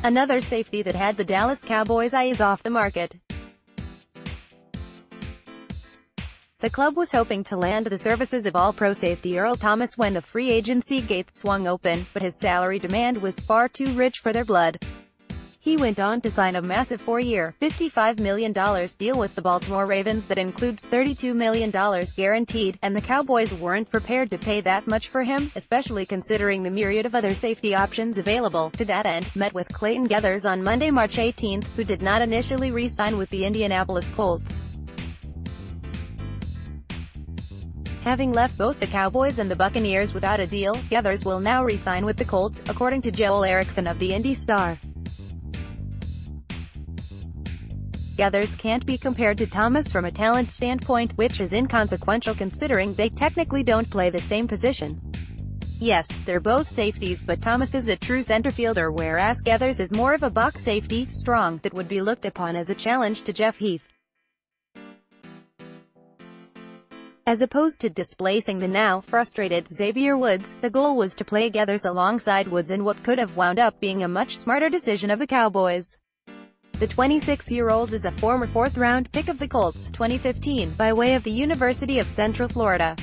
another safety that had the Dallas Cowboys' eyes off the market. The club was hoping to land the services of All-Pro safety Earl Thomas when the free agency gates swung open, but his salary demand was far too rich for their blood. He went on to sign a massive 4-year, $55 million deal with the Baltimore Ravens that includes $32 million guaranteed, and the Cowboys weren't prepared to pay that much for him, especially considering the myriad of other safety options available. To that end, met with Clayton Geathers on Monday, March 18, who did not initially re-sign with the Indianapolis Colts. Having left both the Cowboys and the Buccaneers without a deal, Geathers will now re-sign with the Colts, according to Joel Erickson of the Indy Star. Geathers can't be compared to Thomas from a talent standpoint, which is inconsequential considering they technically don't play the same position. Yes, they're both safeties, but Thomas is a true center fielder whereas Geathers is more of a box safety, strong, that would be looked upon as a challenge to Jeff Heath. As opposed to displacing the now frustrated Xavier Woods, the goal was to play Geathers alongside Woods in what could have wound up being a much smarter decision of the Cowboys. The 26-year-old is a former fourth-round pick of the Colts, 2015, by way of the University of Central Florida.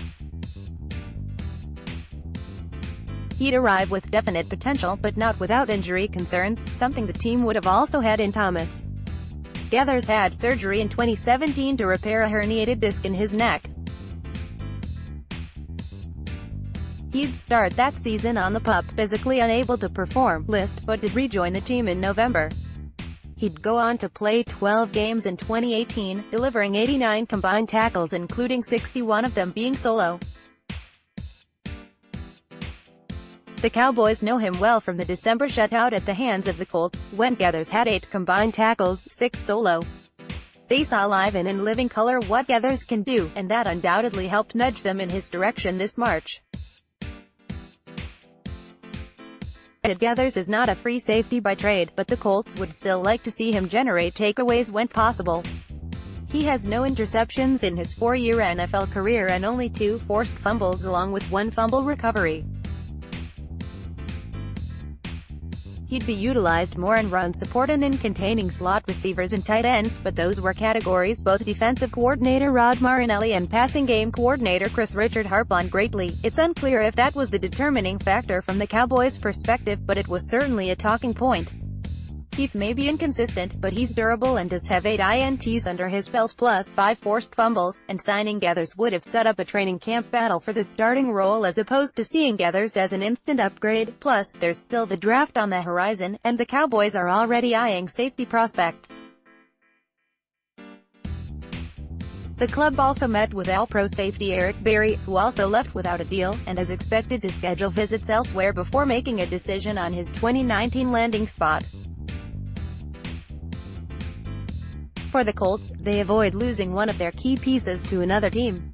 He'd arrive with definite potential, but not without injury concerns, something the team would have also had in Thomas. Geathers had surgery in 2017 to repair a herniated disc in his neck. He'd start that season on the PUP, physically unable to perform list, but did rejoin the team in November. He'd go on to play 12 games in 2018, delivering 89 combined tackles including 61 of them being solo. The Cowboys know him well from the December shutout at the hands of the Colts, when Geathers had 8 combined tackles, 6 solo. They saw live and in living color what Geathers can do, and that undoubtedly helped nudge them in his direction this March. Geathers is not a free safety by trade, but the Colts would still like to see him generate takeaways when possible. He has no interceptions in his 4-year NFL career and only 2 forced fumbles along with 1 fumble recovery. He'd be utilized more in run support and in containing slot receivers and tight ends, but those were categories both defensive coordinator Rod Marinelli and passing game coordinator Chris Richard harp on greatly. It's unclear if that was the determining factor from the Cowboys' perspective, but it was certainly a talking point. Heath may be inconsistent, but he's durable and does have 8 INTs under his belt plus 5 forced fumbles, and signing Geathers would have set up a training camp battle for the starting role as opposed to seeing Geathers as an instant upgrade. Plus, there's still the draft on the horizon, and the Cowboys are already eyeing safety prospects. The club also met with All-Pro safety Eric Berry, who also left without a deal, and is expected to schedule visits elsewhere before making a decision on his 2019 landing spot. For the Colts, they avoid losing one of their key pieces to another team.